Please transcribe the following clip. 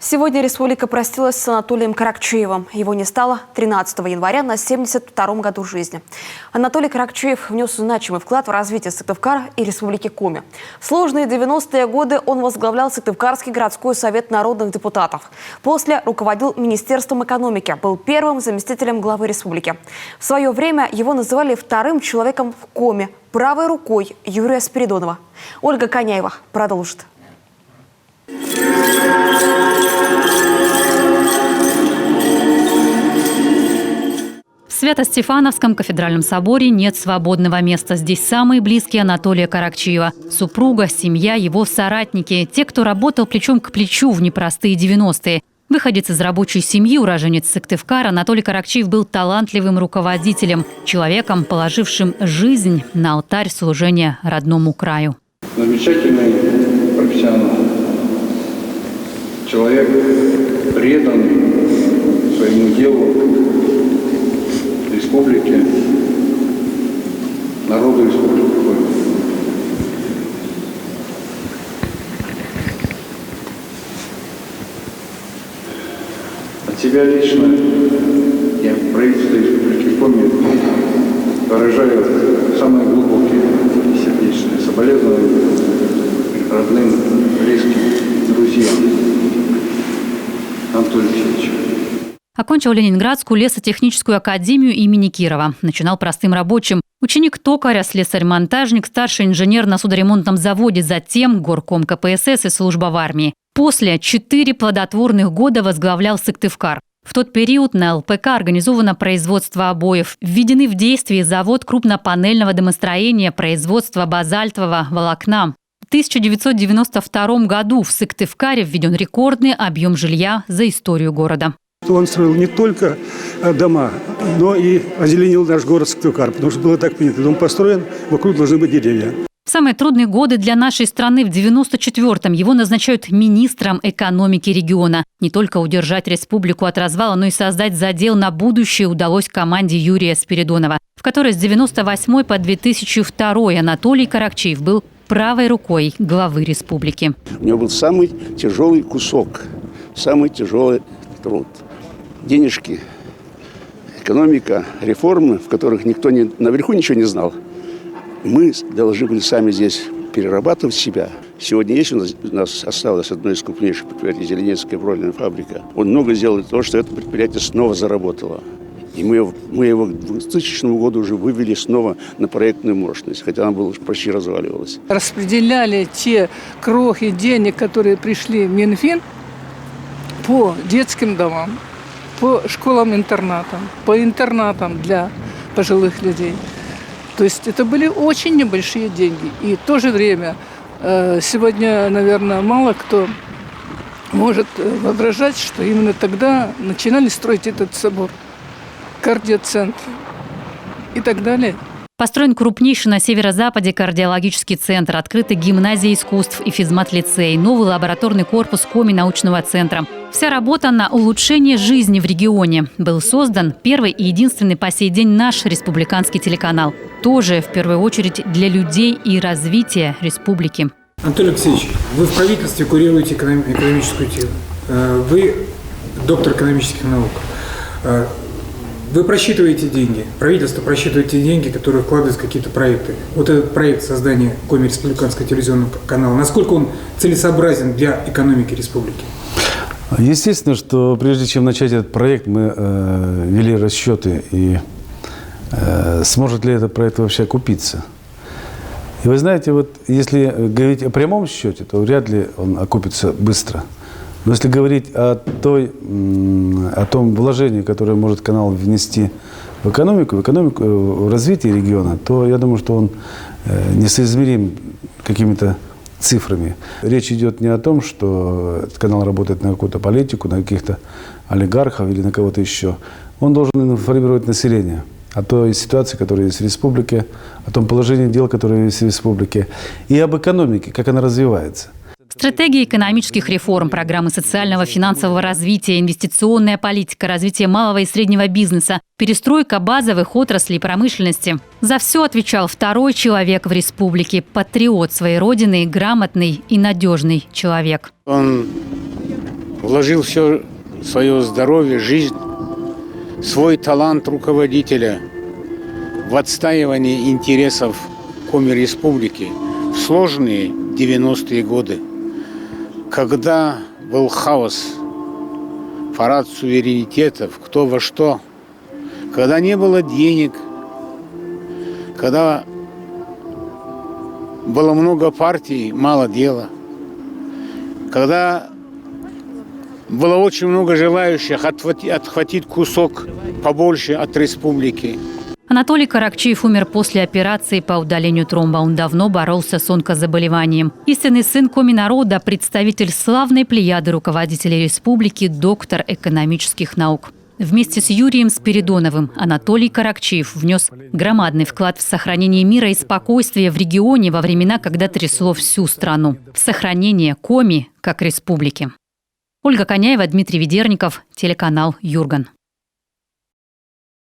Сегодня республика простилась с Анатолием Каракчеевым. Его не стало 13 января на 72-м году жизни. Анатолий Каракчеев внес значимый вклад в развитие Сыктывкара и Республики Коми. В сложные 90-е годы он возглавлял Сыктывкарский городской совет народных депутатов. После руководил Министерством экономики, был первым заместителем главы республики. В свое время его называли вторым человеком в Коми, правой рукой Юрия Спиридонова. Ольга Коняева продолжит. В Свято-Стефановском кафедральном соборе нет свободного места. Здесь самые близкие Анатолия Каракчеева. Супруга, семья, его соратники. Те, кто работал плечом к плечу в непростые 90-е. Выходец из рабочей семьи, уроженец Сыктывкара, Анатолий Каракчеев был талантливым руководителем, человеком, положившим жизнь на алтарь служения родному краю. Замечательный профессионал. Человек преданный своему делу, республике, народу республики Коми. От себя лично я правительство республики Коми выражаю самые глубокие и сердечные соболезнования родным, близким, друзьям Анатолия Алексеевича. Окончил Ленинградскую лесотехническую академию имени Кирова. Начинал простым рабочим. Ученик токаря, слесарь-монтажник, старший инженер на судоремонтном заводе, затем горком КПСС и служба в армии. После 4 плодотворных года возглавлял Сыктывкар. В тот период на ЛПК организовано производство обоев. Введены в действие завод крупнопанельного домостроения, производство базальтового волокна. В 1992 году в Сыктывкаре введен рекордный объем жилья за историю города. Он строил не только дома, но и озеленил наш город Сыктывкар, потому что было так принято. Дом построен, вокруг должны быть деревья. В самые трудные годы для нашей страны в 94-м его назначают министром экономики региона. Не только удержать республику от развала, но и создать задел на будущее удалось команде Юрия Спиридонова, в которой с 98 по 2002 Анатолий Каракчеев был правой рукой главы республики. У него был самый тяжелый кусок, самый тяжелый труд. Денежки, экономика, реформы, в которых никто наверху ничего не знал. Мы должны были сами здесь перерабатывать себя. Сегодня есть у нас осталось одно из крупнейших предприятий, Зеленецкая бройлерная фабрика. Он много сделал для того, что это предприятие снова заработало. И мы его к 2000 году уже вывели снова на проектную мощность, хотя она была почти разваливалась. Распределяли те крохи денег, которые пришли в Минфин, по детским домам, по школам-интернатам, по интернатам для пожилых людей. То есть это были очень небольшие деньги. И в то же время сегодня, наверное, мало кто может воображать, что именно тогда начинали строить этот собор, кардиоцентр и так далее. Построен крупнейший на северо-западе кардиологический центр, открыта гимназия искусств и физмат-лицей, новый лабораторный корпус Коми научного центра. Вся работа на улучшение жизни в регионе. Был создан первый и единственный по сей день наш республиканский телеканал. Тоже, в первую очередь, для людей и развития республики. Анатолий Алексеевич, вы в правительстве курируете экономическую тему. Вы доктор экономических наук. Вы просчитываете деньги, правительство просчитывает те деньги, которые вкладываются в какие-то проекты. Вот этот проект создания Коми республиканского телевизионного канала, насколько он целесообразен для экономики республики? Естественно, что прежде чем начать этот проект, мы вели расчеты, и сможет ли этот проект вообще окупиться. И вы знаете, вот если говорить о прямом счете, то вряд ли он окупится быстро. Но если говорить о том вложении, которое может канал внести в экономику, в развитие региона, то я думаю, что он несоизмерим какими-то цифрами. Речь идет не о том, что этот канал работает на какую-то политику, на каких-то олигархов или на кого-то еще. Он должен информировать население о той ситуации, которая есть в республике, о том положении дел, которое есть в республике, и об экономике, как она развивается. Стратегия экономических реформ, программы социального финансового развития, инвестиционная политика, развитие малого и среднего бизнеса, перестройка базовых отраслей промышленности. За все отвечал второй человек в республике, патриот своей родины, грамотный и надежный человек. Он вложил все свое здоровье, жизнь, свой талант руководителя в отстаивание интересов Коми Республики в сложные 90-е годы, когда был хаос, парад суверенитетов, кто во что, когда не было денег, когда было много партий, мало дела, когда было очень много желающих отхватить кусок побольше от республики. Анатолий Каракчиев умер после операции по удалению тромба. Он давно боролся с онкозаболеванием. Истинный сын Коми народа, представитель славной плеяды руководителей республики, доктор экономических наук. Вместе с Юрием Спиридоновым Анатолий Каракчиев внес громадный вклад в сохранение мира и спокойствия в регионе во времена, когда трясло всю страну. В сохранение Коми как республики. Ольга Коняева, Дмитрий Ведерников, телеканал «Юрган».